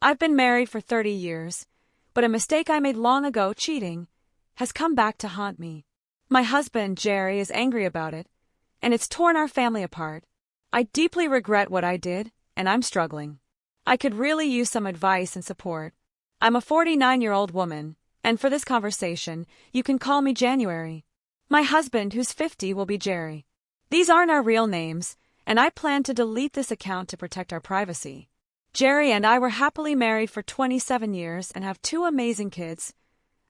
I've been married for 30 years, but a mistake I made long ago, cheating, has come back to haunt me. My husband, Jerry, is angry about it, and it's torn our family apart. I deeply regret what I did, and I'm struggling. I could really use some advice and support. I'm a 49-year-old woman, and for this conversation, you can call me January. My husband, who's 50, will be Jerry. These aren't our real names, and I plan to delete this account to protect our privacy. Jerry and I were happily married for 27 years and have two amazing kids,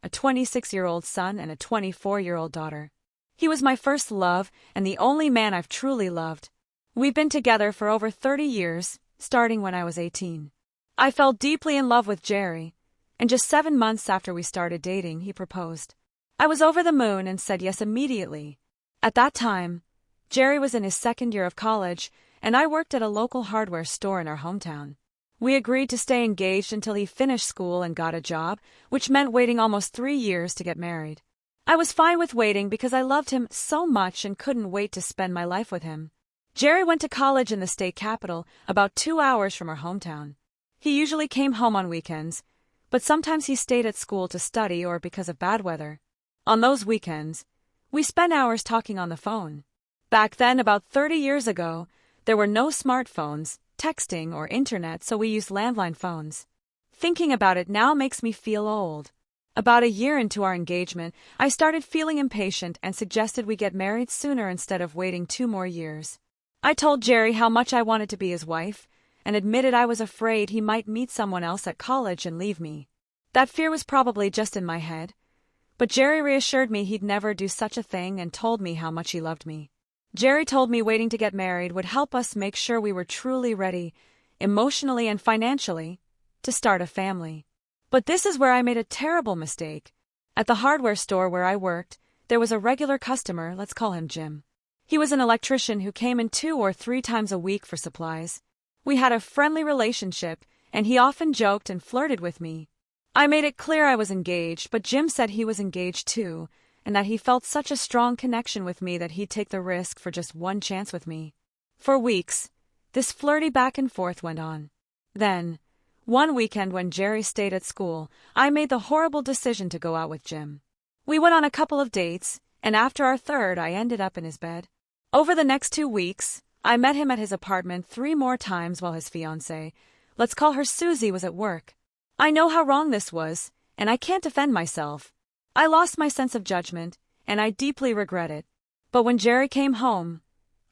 a 26-year-old son and a 24-year-old daughter. He was my first love and the only man I've truly loved. We've been together for over 30 years, starting when I was 18. I fell deeply in love with Jerry, and just 7 months after we started dating, he proposed. I was over the moon and said yes immediately. At that time, Jerry was in his second year of college, and I worked at a local hardware store in our hometown. We agreed to stay engaged until he finished school and got a job, which meant waiting almost 3 years to get married. I was fine with waiting because I loved him so much and couldn't wait to spend my life with him. Jerry went to college in the state capital, about 2 hours from our hometown. He usually came home on weekends, but sometimes he stayed at school to study or because of bad weather. On those weekends, we spent hours talking on the phone. Back then, about 30 years ago, there were no smartphones, texting, or internet, so we used landline phones. Thinking about it now makes me feel old. About a year into our engagement, I started feeling impatient and suggested we get married sooner instead of waiting 2 more years. I told Jerry how much I wanted to be his wife, and admitted I was afraid he might meet someone else at college and leave me. That fear was probably just in my head, but Jerry reassured me he'd never do such a thing and told me how much he loved me. Jerry told me waiting to get married would help us make sure we were truly ready, emotionally and financially, to start a family. But this is where I made a terrible mistake. At the hardware store where I worked, there was a regular customer, let's call him Jim. He was an electrician who came in 2 or 3 times a week for supplies. We had a friendly relationship, and he often joked and flirted with me. I made it clear I was engaged, but Jim said he was engaged too, and that he felt such a strong connection with me that he'd take the risk for just one chance with me. For weeks, this flirty back and forth went on. Then, one weekend when Jerry stayed at school, I made the horrible decision to go out with Jim. We went on a couple of dates, and after our third, I ended up in his bed. Over the next 2 weeks, I met him at his apartment 3 more times while his fiancée, let's call her Susie, was at work. I know how wrong this was, and I can't defend myself. I lost my sense of judgment, and I deeply regret it. But when Jerry came home,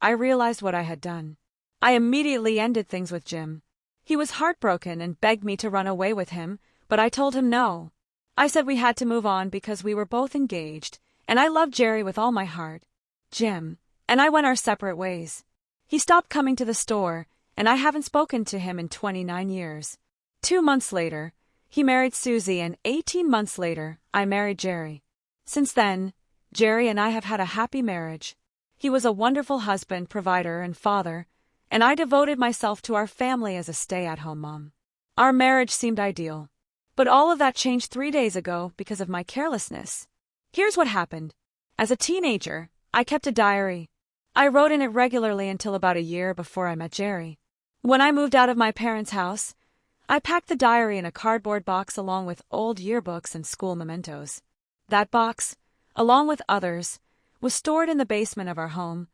I realized what I had done. I immediately ended things with Jim. He was heartbroken and begged me to run away with him, but I told him no. I said we had to move on because we were both engaged, and I loved Jerry with all my heart. Jim and I went our separate ways. He stopped coming to the store, and I haven't spoken to him in 29 years. 2 months later, he married Susie, and 18 months later, I married Jerry. Since then, Jerry and I have had a happy marriage. He was a wonderful husband, provider, and father, and I devoted myself to our family as a stay-at-home mom. Our marriage seemed ideal. But all of that changed 3 days ago because of my carelessness. Here's what happened. As a teenager, I kept a diary. I wrote in it regularly until about a year before I met Jerry. When I moved out of my parents' house, I packed the diary in a cardboard box along with old yearbooks and school mementos. That box, along with others, was stored in the basement of our home,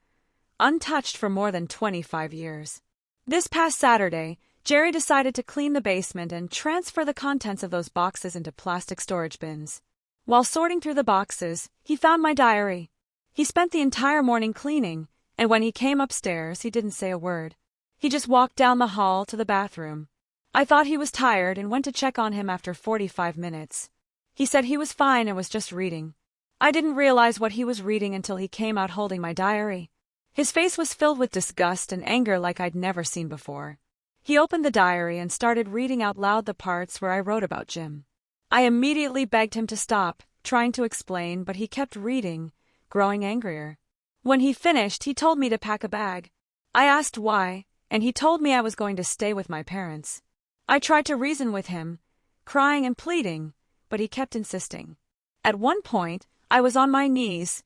untouched for more than 25 years. This past Saturday, Jerry decided to clean the basement and transfer the contents of those boxes into plastic storage bins. While sorting through the boxes, he found my diary. He spent the entire morning cleaning, and when he came upstairs, he didn't say a word. He just walked down the hall to the bathroom. I thought he was tired and went to check on him after 45 minutes. He said he was fine and was just reading. I didn't realize what he was reading until he came out holding my diary. His face was filled with disgust and anger like I'd never seen before. He opened the diary and started reading out loud the parts where I wrote about Jim. I immediately begged him to stop, trying to explain, but he kept reading, growing angrier. When he finished, he told me to pack a bag. I asked why, and he told me I was going to stay with my parents. I tried to reason with him, crying and pleading, but he kept insisting. At one point, I was on my knees,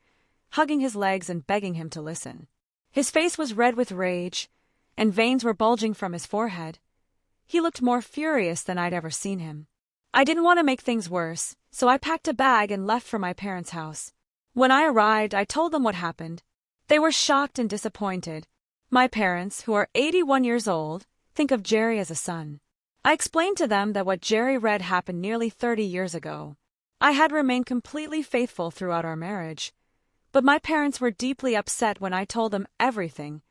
hugging his legs and begging him to listen. His face was red with rage, and veins were bulging from his forehead. He looked more furious than I'd ever seen him. I didn't want to make things worse, so I packed a bag and left for my parents' house. When I arrived, I told them what happened. They were shocked and disappointed. My parents, who are 81 years old, think of Jerry as a son. I explained to them that what Jerry read happened nearly 30 years ago. I had remained completely faithful throughout our marriage. But my parents were deeply upset when I told them everything,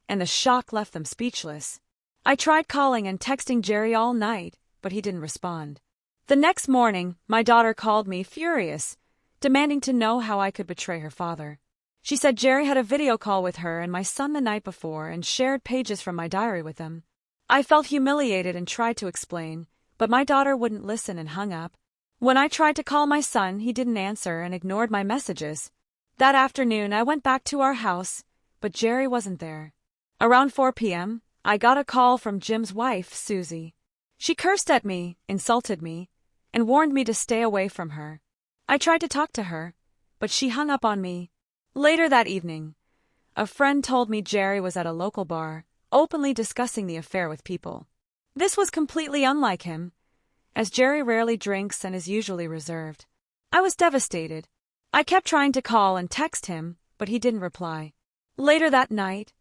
and the shock left them speechless. I tried calling and texting Jerry all night, but he didn't respond. The next morning, my daughter called me furious, demanding to know how I could betray her father. She said Jerry had a video call with her and my son the night before and shared pages from my diary with them. I felt humiliated and tried to explain, but my daughter wouldn't listen and hung up. When I tried to call my son, he didn't answer and ignored my messages. That afternoon, I went back to our house, but Jerry wasn't there. Around 4 p.m., I got a call from Jim's wife, Susie. She cursed at me, insulted me, and warned me to stay away from her. I tried to talk to her, but she hung up on me. Later that evening, a friend told me Jerry was at a local bar, openly discussing the affair with people. This was completely unlike him, as Jerry rarely drinks and is usually reserved. I was devastated. I kept trying to call and text him, but he didn't reply. Later that night,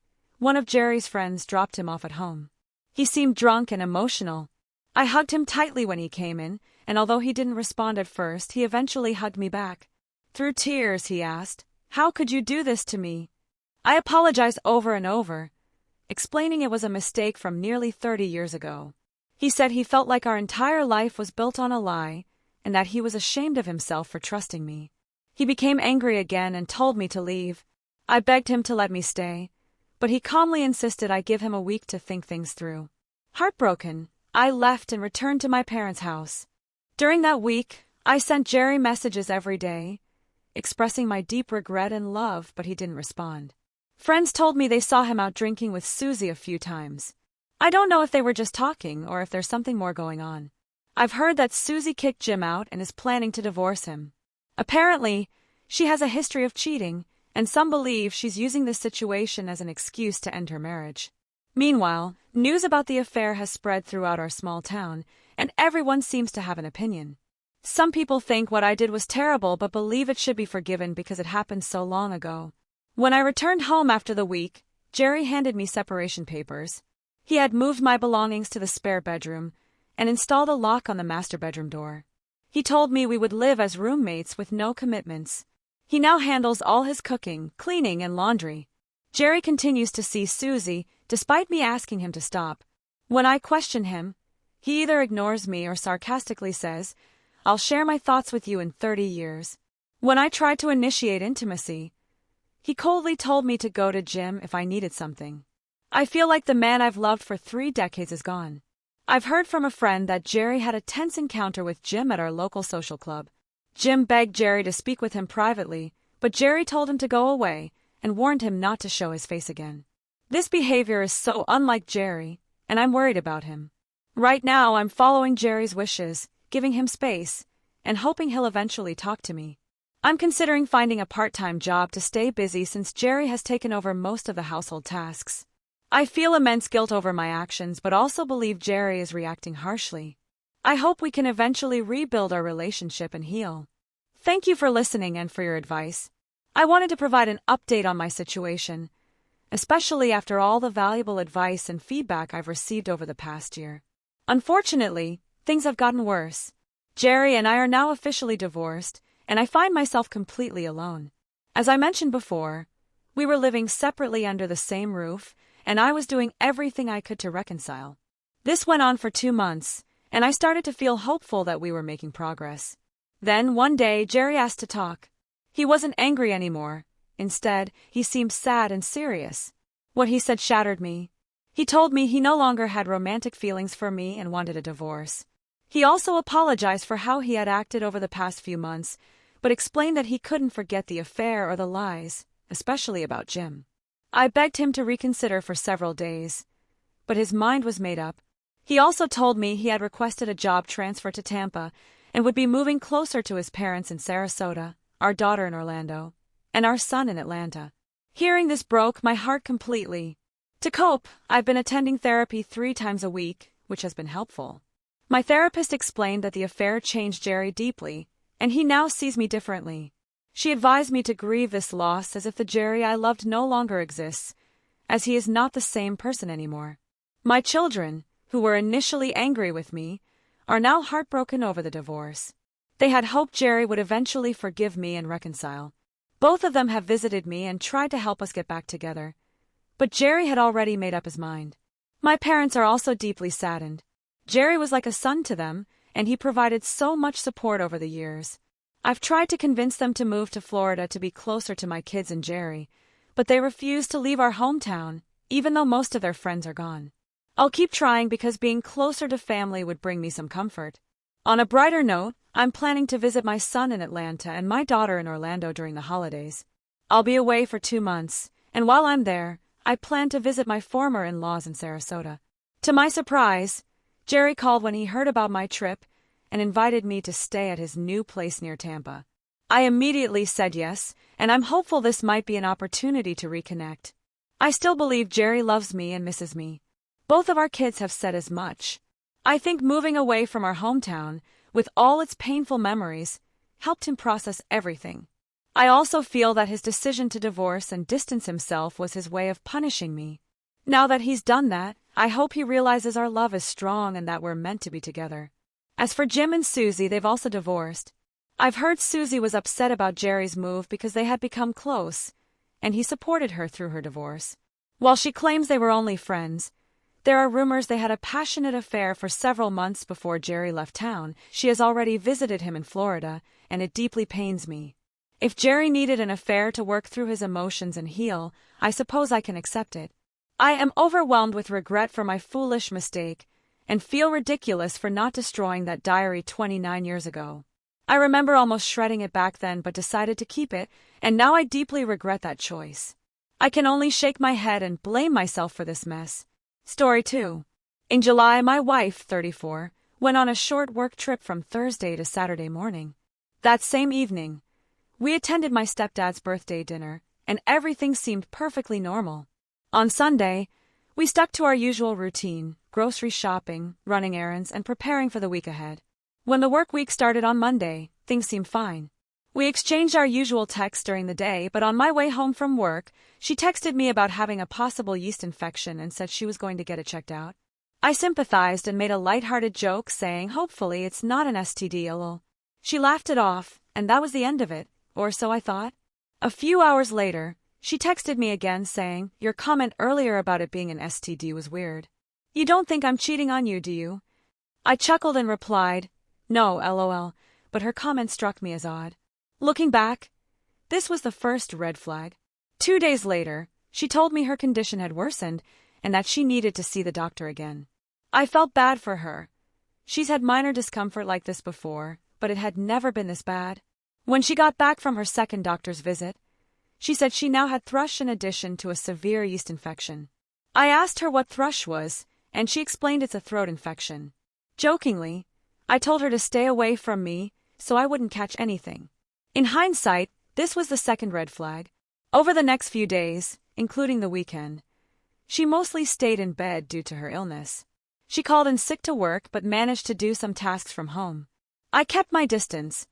one of Jerry's friends dropped him off at home. He seemed drunk and emotional. I hugged him tightly when he came in, and although he didn't respond at first, he eventually hugged me back. Through tears, he asked, "How could you do this to me?" I apologized over and over, explaining it was a mistake from nearly 30 years ago. He said he felt like our entire life was built on a lie, and that he was ashamed of himself for trusting me. He became angry again and told me to leave. I begged him to let me stay, but he calmly insisted I give him a week to think things through. Heartbroken, I left and returned to my parents' house. During that week, I sent Jerry messages every day, expressing my deep regret and love, but he didn't respond. Friends told me they saw him out drinking with Susie a few times. I don't know if they were just talking or if there's something more going on. I've heard that Susie kicked Jim out and is planning to divorce him. Apparently, she has a history of cheating, and some believe she's using this situation as an excuse to end her marriage. Meanwhile, news about the affair has spread throughout our small town, and everyone seems to have an opinion. Some people think what I did was terrible but believe it should be forgiven because it happened so long ago. When I returned home after the week, Jerry handed me separation papers. He had moved my belongings to the spare bedroom and installed a lock on the master bedroom door. He told me we would live as roommates with no commitments. He now handles all his cooking, cleaning, and laundry. Jerry continues to see Susie, despite me asking him to stop. When I question him, he either ignores me or sarcastically says, "I'll share my thoughts with you in 30 years. When I tried to initiate intimacy, he coldly told me to go to Jim if I needed something. I feel like the man I've loved for 3 decades is gone. I've heard from a friend that Jerry had a tense encounter with Jim at our local social club. Jim begged Jerry to speak with him privately, but Jerry told him to go away and warned him not to show his face again. This behavior is so unlike Jerry, and I'm worried about him. Right now, I'm following Jerry's wishes, giving him space, and hoping he'll eventually talk to me. I'm considering finding a part-time job to stay busy since Jerry has taken over most of the household tasks. I feel immense guilt over my actions, but also believe Jerry is reacting harshly. I hope we can eventually rebuild our relationship and heal. Thank you for listening and for your advice. I wanted to provide an update on my situation, especially after all the valuable advice and feedback I've received over the past year. Unfortunately, things have gotten worse. Jerry and I are now officially divorced, and I find myself completely alone. As I mentioned before, we were living separately under the same roof, and I was doing everything I could to reconcile. This went on for 2 months, and I started to feel hopeful that we were making progress. Then, one day, Jerry asked to talk. He wasn't angry anymore. Instead, he seemed sad and serious. What he said shattered me. He told me he no longer had romantic feelings for me and wanted a divorce. He also apologized for how he had acted over the past few months, but explained that he couldn't forget the affair or the lies, especially about Jim. I begged him to reconsider for several days, but his mind was made up. He also told me he had requested a job transfer to Tampa and would be moving closer to his parents in Sarasota, our daughter in Orlando, and our son in Atlanta. Hearing this broke my heart completely. To cope, I've been attending therapy 3 times a week, which has been helpful. My therapist explained that the affair changed Jerry deeply, and he now sees me differently. She advised me to grieve this loss as if the Jerry I loved no longer exists, as he is not the same person anymore. My children, who were initially angry with me, are now heartbroken over the divorce. They had hoped Jerry would eventually forgive me and reconcile. Both of them have visited me and tried to help us get back together, but Jerry had already made up his mind. My parents are also deeply saddened. Jerry was like a son to them, and he provided so much support over the years. I've tried to convince them to move to Florida to be closer to my kids and Jerry, but they refuse to leave our hometown, even though most of their friends are gone. I'll keep trying because being closer to family would bring me some comfort. On a brighter note, I'm planning to visit my son in Atlanta and my daughter in Orlando during the holidays. I'll be away for 2 months, and while I'm there, I plan to visit my former in-laws in Sarasota. To my surprise, Jerry called when he heard about my trip and invited me to stay at his new place near Tampa. I immediately said yes, and I'm hopeful this might be an opportunity to reconnect. I still believe Jerry loves me and misses me. Both of our kids have said as much. I think moving away from our hometown, with all its painful memories, helped him process everything. I also feel that his decision to divorce and distance himself was his way of punishing me. Now that he's done that, I hope he realizes our love is strong and that we're meant to be together. As for Jim and Susie, they've also divorced. I've heard Susie was upset about Jerry's move because they had become close, and he supported her through her divorce. While she claims they were only friends, there are rumors they had a passionate affair for several months before Jerry left town. She has already visited him in Florida, and it deeply pains me. If Jerry needed an affair to work through his emotions and heal, I suppose I can accept it. I am overwhelmed with regret for my foolish mistake, and feel ridiculous for not destroying that diary 29 years ago. I remember almost shredding it back then but decided to keep it, and now I deeply regret that choice. I can only shake my head and blame myself for this mess. Story 2. In July, my wife, 34, went on a short work trip from Thursday to Saturday morning. That same evening, we attended my stepdad's birthday dinner, and everything seemed perfectly normal. On Sunday, we stuck to our usual routine, grocery shopping, running errands, and preparing for the week ahead. When the work week started on Monday, things seemed fine. We exchanged our usual texts during the day, but on my way home from work, she texted me about having a possible yeast infection and said she was going to get it checked out. I sympathized and made a lighthearted joke saying hopefully it's not an STD, lol. She laughed it off, and that was the end of it, or so I thought. A few hours later, she texted me again saying, "Your comment earlier about it being an STD was weird. You don't think I'm cheating on you, do you?" I chuckled and replied, "No, lol," but her comment struck me as odd. Looking back, this was the first red flag. 2 days later, she told me her condition had worsened and that she needed to see the doctor again. I felt bad for her. She's had minor discomfort like this before, but it had never been this bad. When she got back from her second doctor's visit, she said she now had thrush in addition to a severe yeast infection. I asked her what thrush was, and she explained it's a throat infection. Jokingly, I told her to stay away from me so I wouldn't catch anything. In hindsight, this was the second red flag. Over the next few days, including the weekend, she mostly stayed in bed due to her illness. She called in sick to work but managed to do some tasks from home. I kept my distance,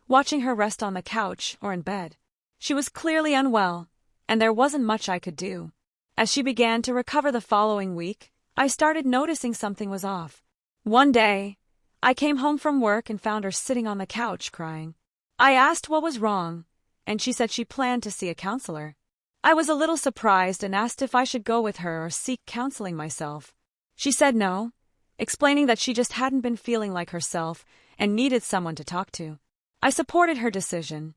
watching her rest on the couch or in bed. She was clearly unwell, and there wasn't much I could do. As she began to recover the following week, I started noticing something was off. One day, I came home from work and found her sitting on the couch crying. I asked what was wrong, and she said she planned to see a counselor. I was a little surprised and asked if I should go with her or seek counseling myself. She said no, explaining that she just hadn't been feeling like herself and needed someone to talk to. I supported her decision,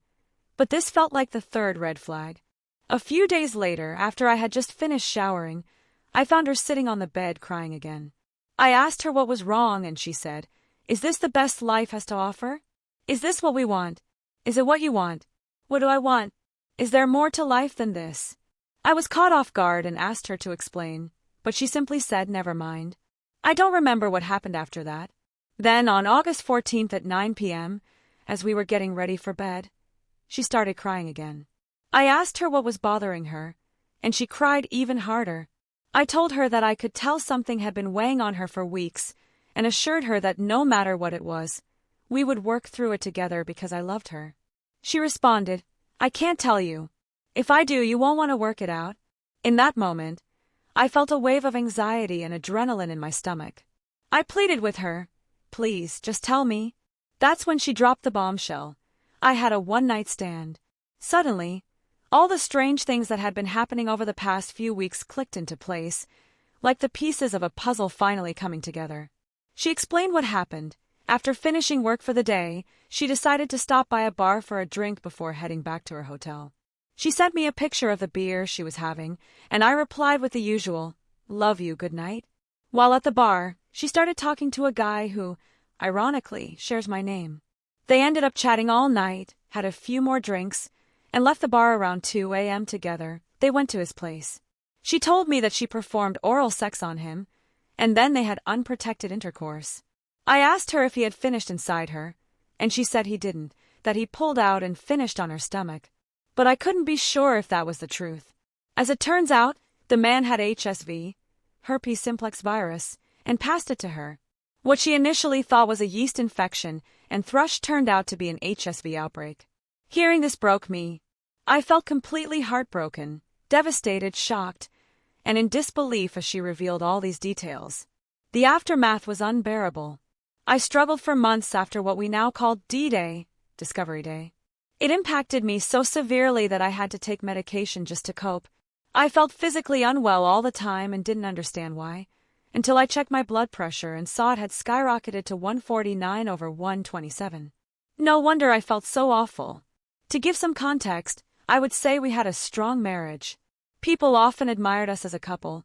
but this felt like the third red flag. A few days later, after I had just finished showering, I found her sitting on the bed crying again. I asked her what was wrong and she said, "Is this the best life has to offer? Is this what we want? Is it what you want? What do I want? Is there more to life than this?" I was caught off guard and asked her to explain, but she simply said never mind. I don't remember what happened after that. Then on August 14th at 9 p.m., as we were getting ready for bed, she started crying again. I asked her what was bothering her, and she cried even harder. I told her that I could tell something had been weighing on her for weeks and assured her that no matter what it was, we would work through it together because I loved her. She responded, "I can't tell you. If I do, you won't want to work it out." In that moment, I felt a wave of anxiety and adrenaline in my stomach. I pleaded with her, "Please, just tell me." That's when she dropped the bombshell. I had a one-night stand. Suddenly, all the strange things that had been happening over the past few weeks clicked into place, like the pieces of a puzzle finally coming together. She explained what happened. After finishing work for the day, she decided to stop by a bar for a drink before heading back to her hotel. She sent me a picture of the beer she was having, and I replied with the usual, "Love you, good night." While at the bar, she started talking to a guy who, ironically, shares my name. They ended up chatting all night, had a few more drinks, and left the bar around 2 a.m. together. They went to his place. She told me that she performed oral sex on him, and then they had unprotected intercourse. I asked her if he had finished inside her, and she said he didn't, that he pulled out and finished on her stomach. But I couldn't be sure if that was the truth. As it turns out, the man had HSV, herpes simplex virus, and passed it to her. What she initially thought was a yeast infection and thrush turned out to be an HSV outbreak. Hearing this broke me. I felt completely heartbroken, devastated, shocked, and in disbelief as she revealed all these details. The aftermath was unbearable. I struggled for months after what we now call D-Day, Discovery Day. It impacted me so severely that I had to take medication just to cope. I felt physically unwell all the time and didn't understand why, until I checked my blood pressure and saw it had skyrocketed to 149/127. No wonder I felt so awful. To give some context, I would say we had a strong marriage. People often admired us as a couple,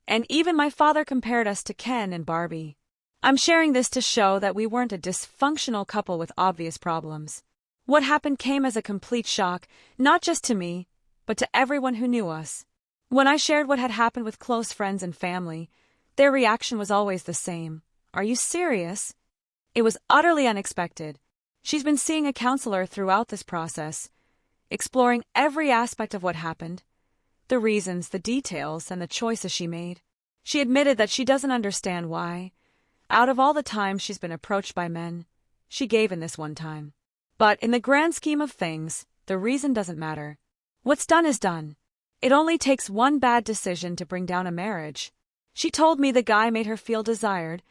and even my father compared us to Ken and Barbie. I'm sharing this to show that we weren't a dysfunctional couple with obvious problems. What happened came as a complete shock, not just to me, but to everyone who knew us. When I shared what had happened with close friends and family, their reaction was always the same. "Are you serious?" It was utterly unexpected. She's been seeing a counselor throughout this process, exploring every aspect of what happened, the reasons, the details, and the choices she made. She admitted that she doesn't understand why, out of all the times she's been approached by men, she gave in this one time. But in the grand scheme of things, the reason doesn't matter. What's done is done. It only takes one bad decision to bring down a marriage. She told me the guy made her feel desired,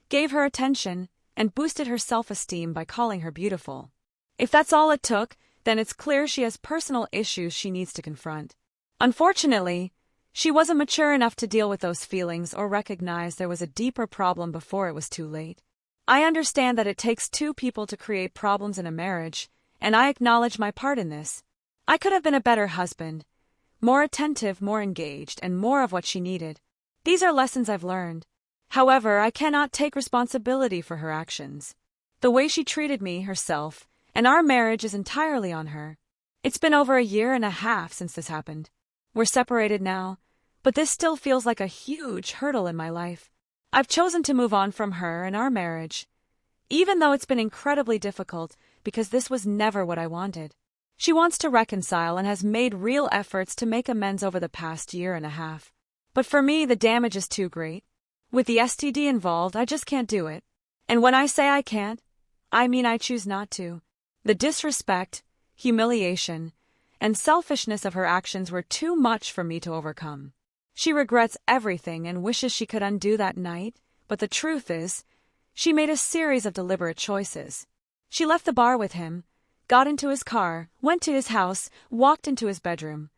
gave her attention, and boosted her self-esteem by calling her beautiful. If that's all it took, then it's clear she has personal issues she needs to confront. Unfortunately, she wasn't mature enough to deal with those feelings or recognize there was a deeper problem before it was too late. I understand that it takes two people to create problems in a marriage, and I acknowledge my part in this. I could have been a better husband, more attentive, more engaged, and more of what she needed. These are lessons I've learned. However, I cannot take responsibility for her actions. The way she treated me, herself, and our marriage is entirely on her. It's been over 1.5 years since this happened. We're separated now, but this still feels like a huge hurdle in my life. I've chosen to move on from her and our marriage, even though it's been incredibly difficult because this was never what I wanted. She wants to reconcile and has made real efforts to make amends over the past 1.5 years. But for me, the damage is too great. With the STD involved, I just can't do it. And when I say I can't, I mean I choose not to. The disrespect, humiliation, and selfishness of her actions were too much for me to overcome. She regrets everything and wishes she could undo that night, but the truth is, she made a series of deliberate choices. She left the bar with him, got into his car, went to his house, walked into his bedroom,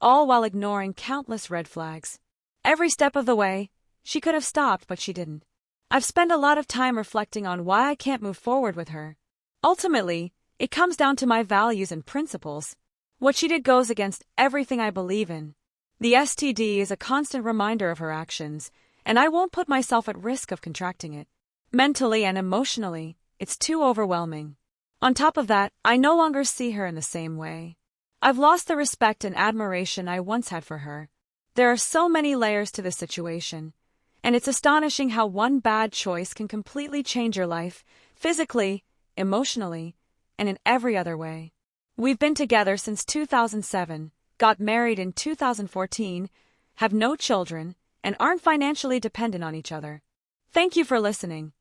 all while ignoring countless red flags. Every step of the way, she could have stopped, but she didn't. I've spent a lot of time reflecting on why I can't move forward with her. Ultimately, it comes down to my values and principles. What she did goes against everything I believe in. The STD is a constant reminder of her actions, and I won't put myself at risk of contracting it. Mentally and emotionally, it's too overwhelming. On top of that, I no longer see her in the same way. I've lost the respect and admiration I once had for her. There are so many layers to this situation, and it's astonishing how one bad choice can completely change your life, physically, emotionally, and in every other way. We've been together since 2007, got married in 2014, have no children, and aren't financially dependent on each other. Thank you for listening.